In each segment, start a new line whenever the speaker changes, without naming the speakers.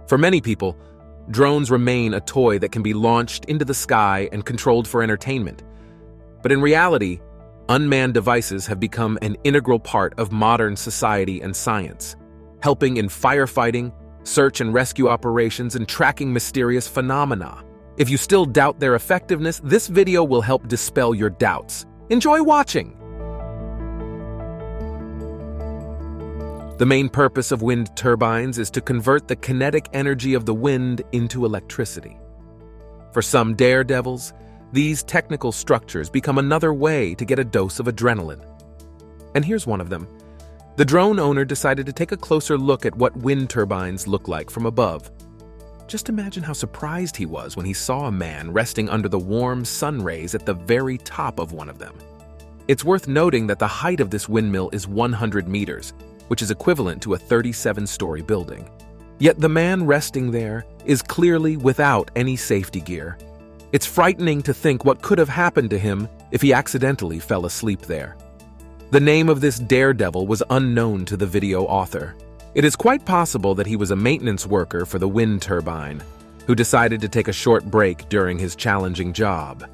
For many people, drones remain a toy that can be launched into the sky and controlled for entertainment. But in reality, unmanned devices have become an integral part of modern society and science, helping in firefighting, search and rescue operations, and tracking mysterious phenomena. If you still doubt their effectiveness, this video will help dispel your doubts. Enjoy watching! The main purpose of wind turbines is to convert the kinetic energy of the wind into electricity. For some daredevils, these technical structures become another way to get a dose of adrenaline. And here's one of them. The drone owner decided to take a closer look at what wind turbines look like from above. Just imagine how surprised he was when he saw a man resting under the warm sun rays at the very top of one of them. It's worth noting that the height of this windmill is 100 meters, which is equivalent to a 37-story building. Yet the man resting there is clearly without any safety gear. It's frightening to think what could have happened to him if he accidentally fell asleep there. The name of this daredevil was unknown to the video author. It is quite possible that he was a maintenance worker for the wind turbine, who decided to take a short break during his challenging job.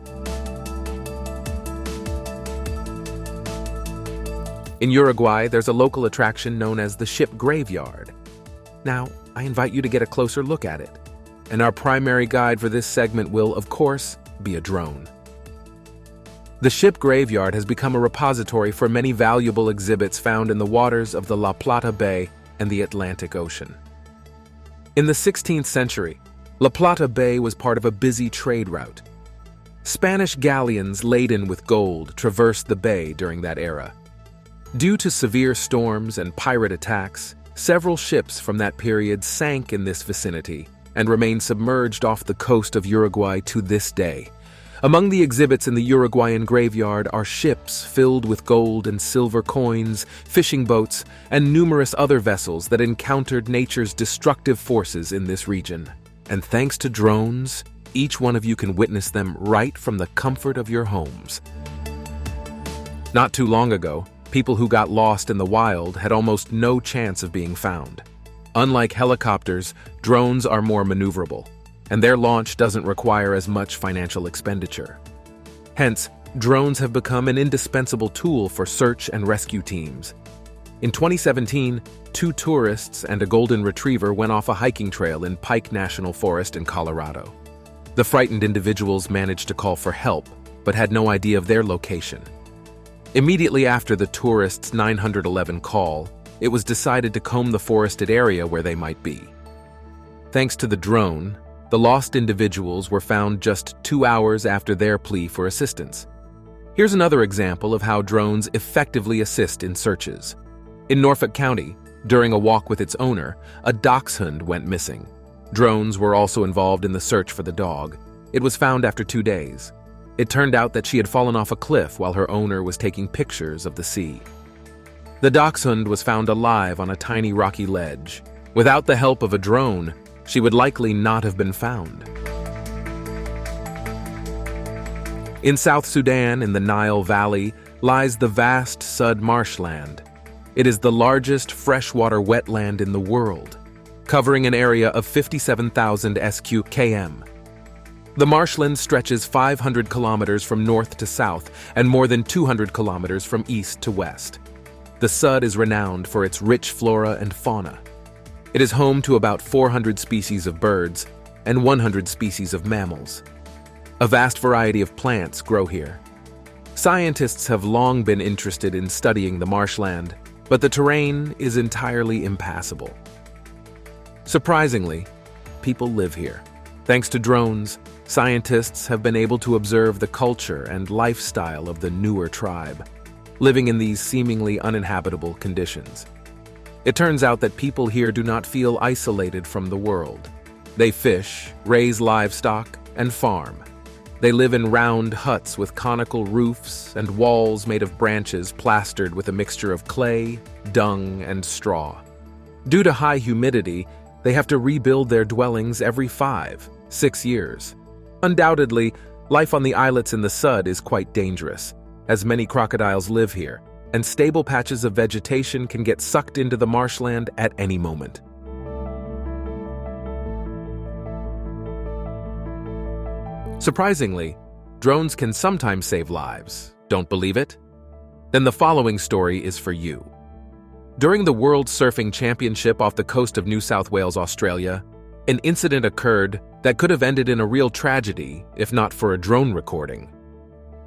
In Uruguay, there's a local attraction known as the ship graveyard. Now, I invite you to get a closer look at it. And our primary guide for this segment will, of course, be a drone. The ship graveyard has become a repository for many valuable exhibits found in the waters of the La Plata Bay and the Atlantic Ocean. In the 16th century, La Plata Bay was part of a busy trade route. Spanish galleons laden with gold traversed the bay during that era. Due to severe storms and pirate attacks, several ships from that period sank in this vicinity and remain submerged off the coast of Uruguay to this day. Among the exhibits in the Uruguayan graveyard are ships filled with gold and silver coins, fishing boats, and numerous other vessels that encountered nature's destructive forces in this region. And thanks to drones, each one of you can witness them right from the comfort of your homes. Not too long ago, people who got lost in the wild had almost no chance of being found. Unlike helicopters, drones are more maneuverable, and their launch doesn't require as much financial expenditure. Hence, drones have become an indispensable tool for search and rescue teams. In 2017, 2 tourists and a golden retriever went off a hiking trail in Pike National Forest in Colorado. The frightened individuals managed to call for help, but had no idea of their location. Immediately after the tourists' 911 call, it was decided to comb the forested area where they might be. Thanks to the drone, the lost individuals were found just 2 hours after their plea for assistance. Here's another example of how drones effectively assist in searches. In Norfolk County, during a walk with its owner, a dachshund went missing. Drones were also involved in the search for the dog. It was found after 2 days. It turned out that she had fallen off a cliff while her owner was taking pictures of the sea. The dachshund was found alive on a tiny rocky ledge. Without the help of a drone, she would likely not have been found. In South Sudan, in the Nile Valley, lies the vast Sud Marshland. It is the largest freshwater wetland in the world, covering an area of 57,000 sq.km. The marshland stretches 500 kilometers from north to south and more than 200 kilometers from east to west. The Sud is renowned for its rich flora and fauna. It is home to about 400 species of birds and 100 species of mammals. A vast variety of plants grow here. Scientists have long been interested in studying the marshland, but the terrain is entirely impassable. Surprisingly, people live here. Thanks to drones, scientists have been able to observe the culture and lifestyle of the newer tribe, living in these seemingly uninhabitable conditions. It turns out that people here do not feel isolated from the world. They fish, raise livestock, and farm. They live in round huts with conical roofs and walls made of branches plastered with a mixture of clay, dung, and straw. Due to high humidity, they have to rebuild their dwellings every 5-6 years. Undoubtedly, life on the islets in the Sud is quite dangerous, as many crocodiles live here, and stable patches of vegetation can get sucked into the marshland at any moment. Surprisingly, drones can sometimes save lives. Don't believe it? Then the following story is for you. During the World Surfing Championship off the coast of New South Wales, Australia, an incident occurred that could have ended in a real tragedy if not for a drone recording.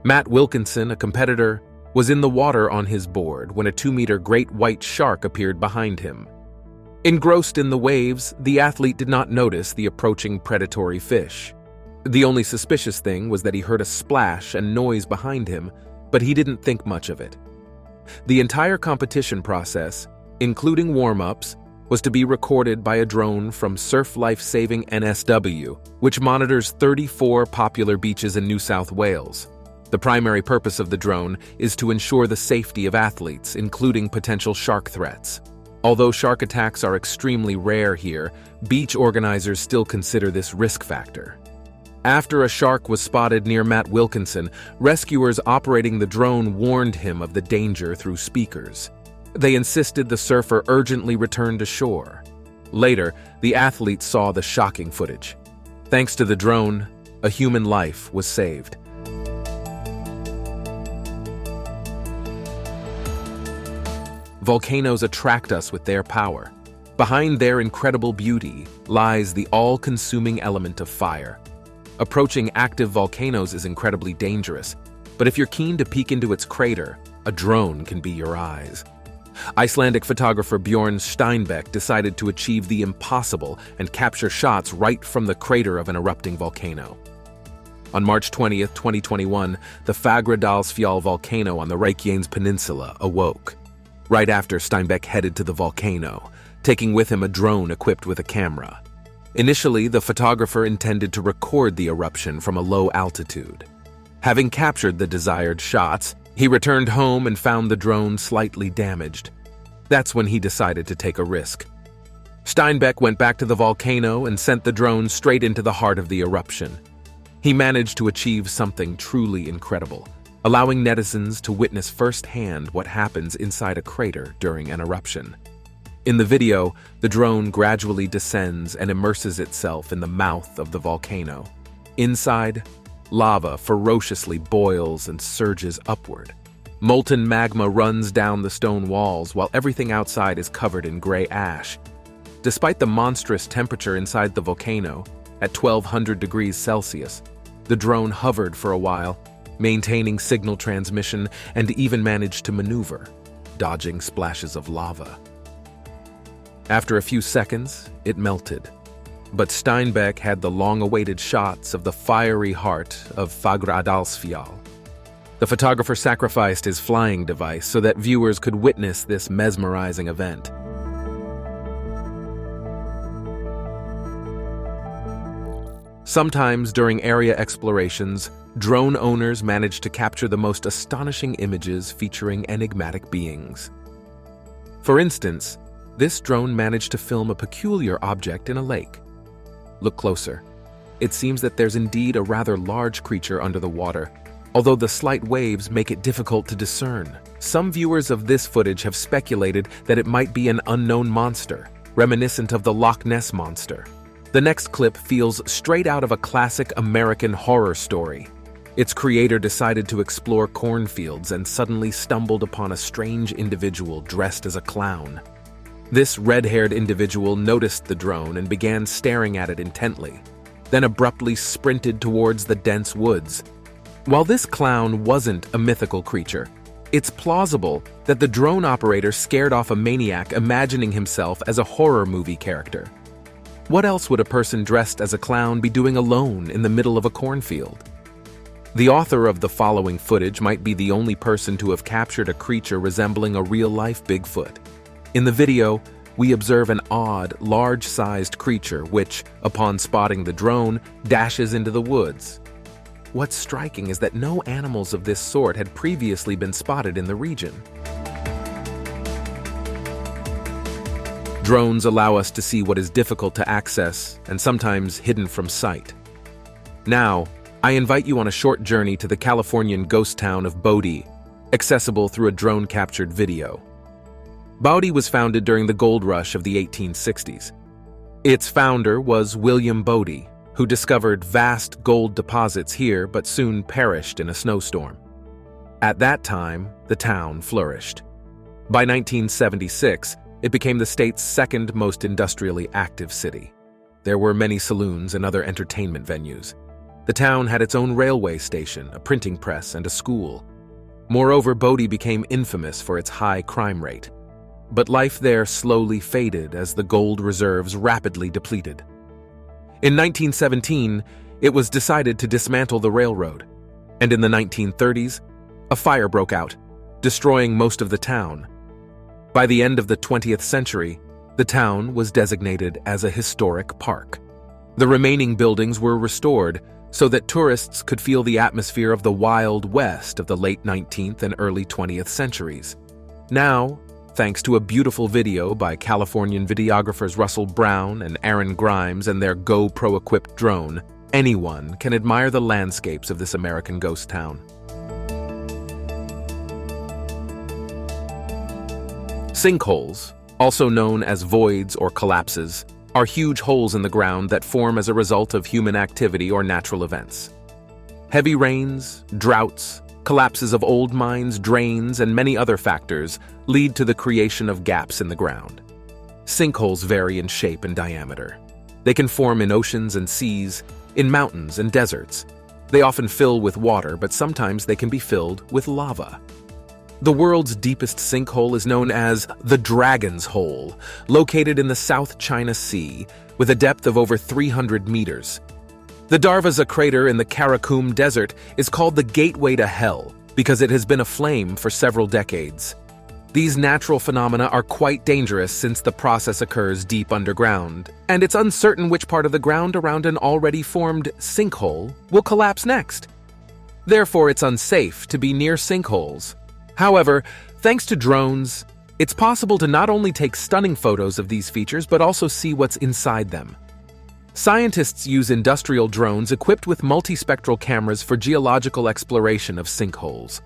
Matt Wilkinson, a competitor, was in the water on his board when a 2-meter great white shark appeared behind him. Engrossed in the waves, the athlete did not notice the approaching predatory fish. The only suspicious thing was that he heard a splash and noise behind him, but he didn't think much of it. The entire competition process, including warm-ups, was to be recorded by a drone from Surf Life Saving NSW, which monitors 34 popular beaches in New South Wales. The primary purpose of the drone is to ensure the safety of athletes, including potential shark threats. Although shark attacks are extremely rare here, beach organizers still consider this risk factor. After a shark was spotted near Matt Wilkinson, rescuers operating the drone warned him of the danger through speakers. They insisted the surfer urgently return to shore. Later, the athlete saw the shocking footage. Thanks to the drone, a human life was saved. Volcanoes attract us with their power. Behind their incredible beauty lies the all-consuming element of fire. Approaching active volcanoes is incredibly dangerous, but if you're keen to peek into its crater, a drone can be your eyes. Icelandic photographer Bjorn Steinbeck decided to achieve the impossible and capture shots right from the crater of an erupting volcano. On March 20th, 2021, the Fagradalsfjall volcano on the Reykjanes Peninsula awoke. Right after, Steinbeck headed to the volcano, taking with him a drone equipped with a camera. Initially, the photographer intended to record the eruption from a low altitude. Having captured the desired shots, he returned home and found the drone slightly damaged. That's when he decided to take a risk. Steinbeck went back to the volcano and sent the drone straight into the heart of the eruption. He managed to achieve something truly incredible, allowing netizens to witness firsthand what happens inside a crater during an eruption. In the video, the drone gradually descends and immerses itself in the mouth of the volcano. Inside, lava ferociously boils and surges upward. Molten magma runs down the stone walls while everything outside is covered in gray ash. Despite the monstrous temperature inside the volcano, at 1200 degrees Celsius, the drone hovered for a while, maintaining signal transmission and even managed to maneuver, dodging splashes of lava. After a few seconds, it melted. But Steinbeck had the long-awaited shots of the fiery heart of Fagradalsfjall. The photographer sacrificed his flying device so that viewers could witness this mesmerizing event. Sometimes during area explorations, drone owners manage to capture the most astonishing images featuring enigmatic beings. For instance, this drone managed to film a peculiar object in a lake. Look closer. It seems that there's indeed a rather large creature under the water, although the slight waves make it difficult to discern. Some viewers of this footage have speculated that it might be an unknown monster, reminiscent of the Loch Ness Monster. The next clip feels straight out of a classic American horror story. Its creator decided to explore cornfields and suddenly stumbled upon a strange individual dressed as a clown. This red-haired individual noticed the drone and began staring at it intently, then abruptly sprinted towards the dense woods. While this clown wasn't a mythical creature, it's plausible that the drone operator scared off a maniac imagining himself as a horror movie character. What else would a person dressed as a clown be doing alone in the middle of a cornfield? The author of the following footage might be the only person to have captured a creature resembling a real-life Bigfoot. In the video, we observe an odd, large-sized creature which, upon spotting the drone, dashes into the woods. What's striking is that no animals of this sort had previously been spotted in the region. Drones allow us to see what is difficult to access and sometimes hidden from sight. Now, I invite you on a short journey to the Californian ghost town of Bodhi, accessible through a drone-captured video. Bodhi was founded during the gold rush of the 1860s. Its founder was William Bodhi, who discovered vast gold deposits here but soon perished in a snowstorm. At that time, the town flourished. By 1976, it became the state's second most industrially active city. There were many saloons and other entertainment venues. The town had its own railway station, a printing press, and a school. Moreover, Bodhi became infamous for its high crime rate. But life there slowly faded as the gold reserves rapidly depleted. In 1917, it was decided to dismantle the railroad, and in the 1930s, a fire broke out, destroying most of the town. By the end of the 20th century, the town was designated as a historic park. The remaining buildings were restored so that tourists could feel the atmosphere of the Wild West of the late 19th and early 20th centuries. Now, thanks to a beautiful video by Californian videographers Russell Brown and Aaron Grimes and their GoPro-equipped drone, anyone can admire the landscapes of this American ghost town. Sinkholes, also known as voids or collapses, are huge holes in the ground that form as a result of human activity or natural events. Heavy rains, droughts, collapses of old mines, drains, and many other factors lead to the creation of gaps in the ground. Sinkholes vary in shape and diameter. They can form in oceans and seas, in mountains and deserts. They often fill with water, but sometimes they can be filled with lava. The world's deepest sinkhole is known as the Dragon's Hole, located in the South China Sea, with a depth of over 300 meters. The Darvaza crater in the Karakum Desert is called the Gateway to Hell because it has been aflame for several decades. These natural phenomena are quite dangerous since the process occurs deep underground, and it's uncertain which part of the ground around an already formed sinkhole will collapse next. Therefore, it's unsafe to be near sinkholes. However, thanks to drones, it's possible to not only take stunning photos of these features but also see what's inside them. Scientists use industrial drones equipped with multispectral cameras for geological exploration of sinkholes.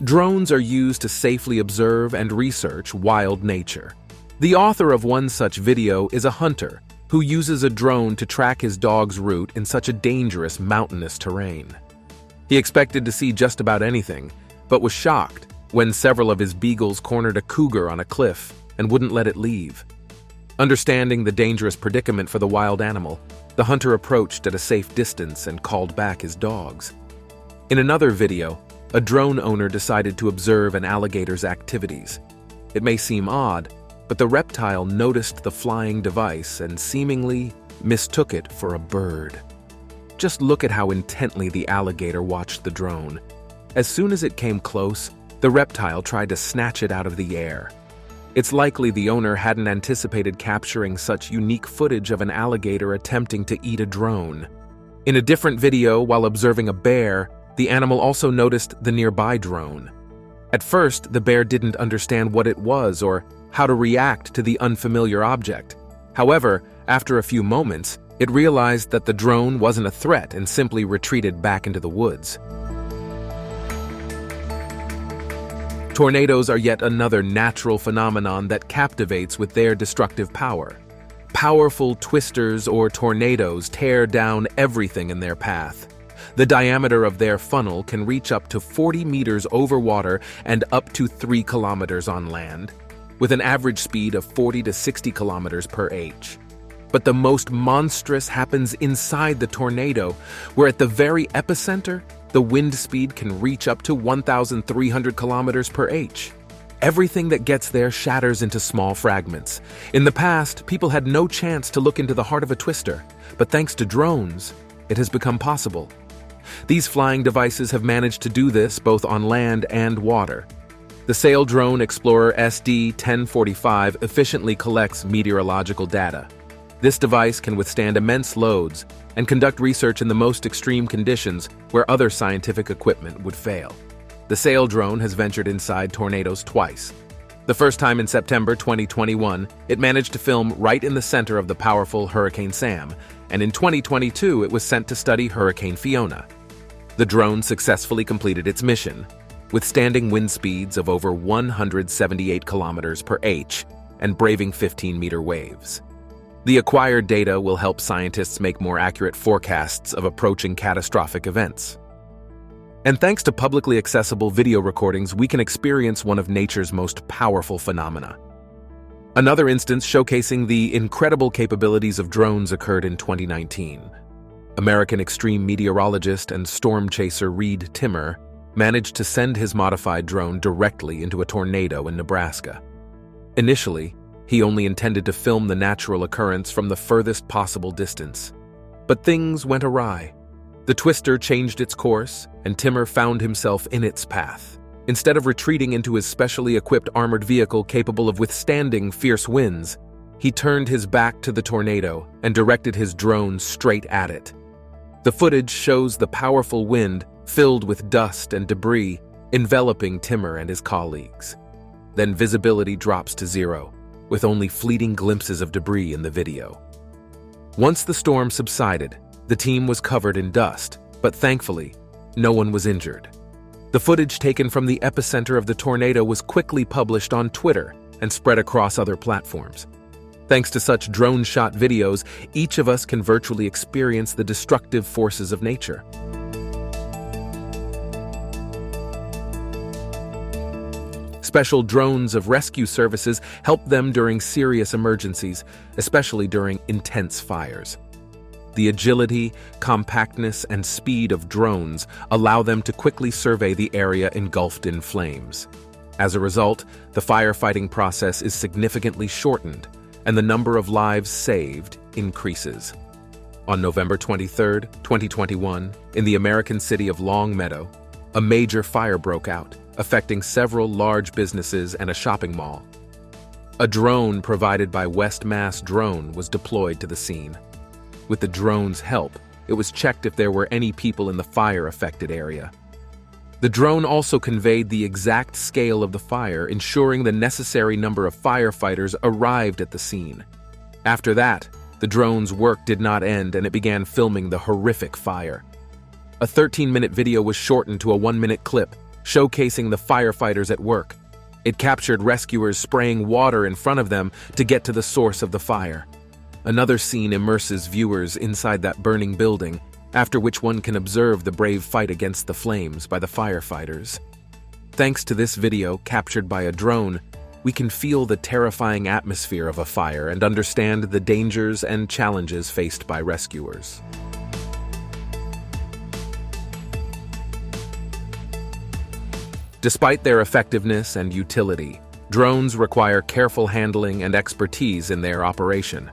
Drones are used to safely observe and research wild nature. The author of one such video is a hunter who uses a drone to track his dog's route in such a dangerous mountainous terrain. He expected to see just about anything, but was shocked when several of his beagles cornered a cougar on a cliff and wouldn't let it leave. Understanding the dangerous predicament for the wild animal, the hunter approached at a safe distance and called back his dogs. In another video, a drone owner decided to observe an alligator's activities. It may seem odd, but the reptile noticed the flying device and seemingly mistook it for a bird. Just look at how intently the alligator watched the drone. As soon as it came close, the reptile tried to snatch it out of the air. It's likely the owner hadn't anticipated capturing such unique footage of an alligator attempting to eat a drone. In a different video, while observing a bear, the animal also noticed the nearby drone. At first, the bear didn't understand what it was or how to react to the unfamiliar object. However, after a few moments, it realized that the drone wasn't a threat and simply retreated back into the woods. Tornadoes are yet another natural phenomenon that captivates with their destructive power. Powerful twisters or tornadoes tear down everything in their path. The diameter of their funnel can reach up to 40 meters over water and up to 3 kilometers on land, with an average speed of 40 to 60 kilometers per h. But the most monstrous happens inside the tornado, where at the very epicenter, the wind speed can reach up to 1,300 kilometers per h. Everything that gets there shatters into small fragments. In the past, people had no chance to look into the heart of a twister, but thanks to drones, it has become possible. These flying devices have managed to do this both on land and water. The Sail Drone Explorer SD-1045 efficiently collects meteorological data. This device can withstand immense loads and conduct research in the most extreme conditions where other scientific equipment would fail. The Sail drone has ventured inside tornadoes twice. The first time in September 2021, it managed to film right in the center of the powerful Hurricane Sam, and in 2022 it was sent to study Hurricane Fiona. The drone successfully completed its mission, withstanding wind speeds of over 178 kilometers per h. and braving 15-meter waves. The acquired data will help scientists make more accurate forecasts of approaching catastrophic events. And thanks to publicly accessible video recordings, we can experience one of nature's most powerful phenomena. Another instance showcasing the incredible capabilities of drones occurred in 2019. American extreme meteorologist and storm chaser Reed Timmer managed to send his modified drone directly into a tornado in Nebraska. Initially, he only intended to film the natural occurrence from the furthest possible distance. But things went awry. The twister changed its course, and Timmer found himself in its path. Instead of retreating into his specially equipped armored vehicle capable of withstanding fierce winds, he turned his back to the tornado and directed his drone straight at it. The footage shows the powerful wind filled with dust and debris enveloping Timmer and his colleagues. Then visibility drops to zero, with only fleeting glimpses of debris in the video. Once the storm subsided, the team was covered in dust, but thankfully, no one was injured. The footage taken from the epicenter of the tornado was quickly published on Twitter and spread across other platforms. Thanks to such drone-shot videos, each of us can virtually experience the destructive forces of nature. Special drones of rescue services help them during serious emergencies, especially during intense fires. The agility, compactness, and speed of drones allow them to quickly survey the area engulfed in flames. As a result, the firefighting process is significantly shortened, and the number of lives saved increases. On November 23, 2021, in the American city of Long Meadow, a major fire broke out, affecting several large businesses and a shopping mall. A drone provided by West Mass Drone was deployed to the scene. With the drone's help, it was checked if there were any people in the fire-affected area. The drone also conveyed the exact scale of the fire, ensuring the necessary number of firefighters arrived at the scene. After that, the drone's work did not end and it began filming the horrific fire. A 13-minute video was shortened to a 1-minute clip, showcasing the firefighters at work. It captured rescuers spraying water in front of them to get to the source of the fire. Another scene immerses viewers inside that burning building, after which one can observe the brave fight against the flames by the firefighters. Thanks to this video captured by a drone, we can feel the terrifying atmosphere of a fire and understand the dangers and challenges faced by rescuers. Despite their effectiveness and utility, drones require careful handling and expertise in their operation.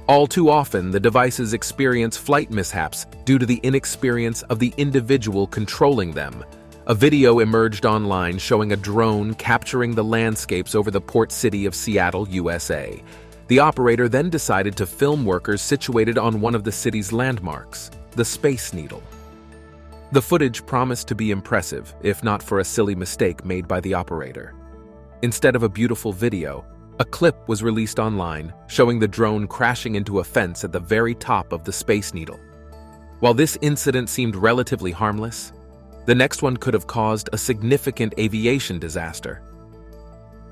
All too often, the devices experience flight mishaps due to the inexperience of the individual controlling them. A video emerged online showing a drone capturing the landscapes over the port city of Seattle, USA. The operator then decided to film workers situated on one of the city's landmarks, the Space Needle. The footage promised to be impressive, if not for a silly mistake made by the operator. Instead of a beautiful video, a clip was released online showing the drone crashing into a fence at the very top of the Space Needle. While this incident seemed relatively harmless, the next one could have caused a significant aviation disaster.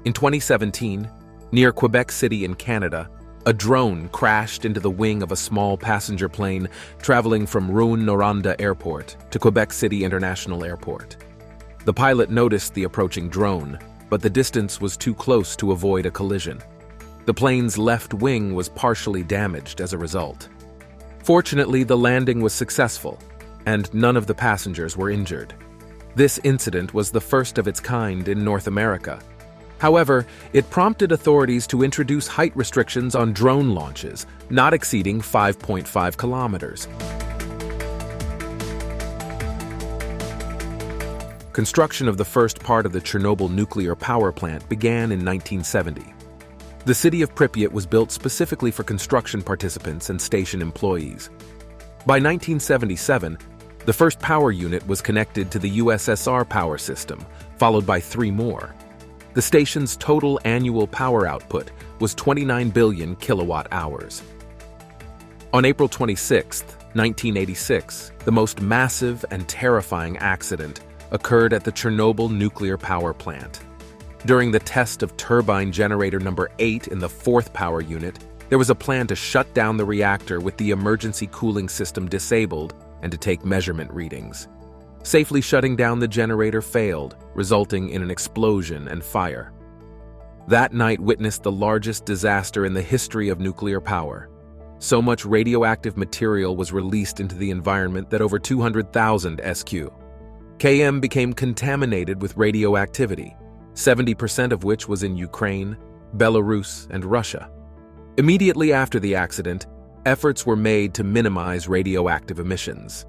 In 2017, near Quebec City in Canada, a drone crashed into the wing of a small passenger plane traveling from Rouyn-Noranda Airport to Quebec City International Airport. The pilot noticed the approaching drone, but the distance was too close to avoid a collision. The plane's left wing was partially damaged as a result. Fortunately, the landing was successful, and none of the passengers were injured. This incident was the first of its kind in North America. However, it prompted authorities to introduce height restrictions on drone launches, not exceeding 5.5 kilometers. Construction of the first part of the Chernobyl nuclear power plant began in 1970. The city of Pripyat was built specifically for construction participants and station employees. By 1977, the first power unit was connected to the USSR power system, followed by 3 more. The station's total annual power output was 29 billion kilowatt-hours. On April 26, 1986, the most massive and terrifying accident occurred at the Chernobyl nuclear power plant. During the test of turbine generator number 8 in the 4th power unit, there was a plan to shut down the reactor with the emergency cooling system disabled and to take measurement readings. Safely shutting down the generator failed, resulting in an explosion and fire. That night witnessed the largest disaster in the history of nuclear power. So much radioactive material was released into the environment that over 200,000 SQ. KM became contaminated with radioactivity, 70% of which was in Ukraine, Belarus, and Russia. Immediately after the accident, efforts were made to minimize radioactive emissions.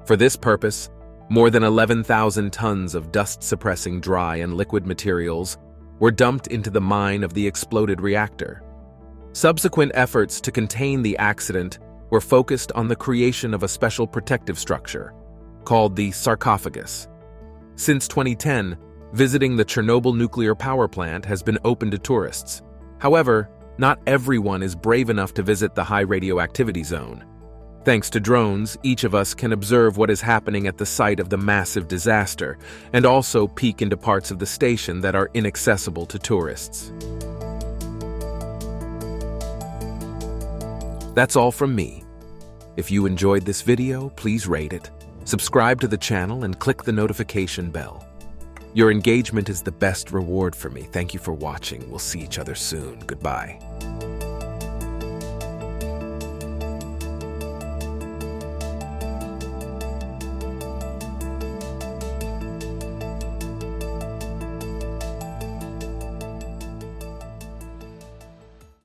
For this purpose, more than 11,000 tons of dust-suppressing dry and liquid materials were dumped into the mine of the exploded reactor. Subsequent efforts to contain the accident were focused on the creation of a special protective structure, called the sarcophagus. Since 2010, visiting the Chernobyl nuclear power plant has been open to tourists. However, not everyone is brave enough to visit the high radioactivity zone. Thanks to drones, each of us can observe what is happening at the site of the massive disaster and also peek into parts of the station that are inaccessible to tourists. That's all from me. If you enjoyed this video, please rate it, subscribe to the channel, and click the notification bell. Your engagement is the best reward for me. Thank you for watching. We'll see each other soon. Goodbye.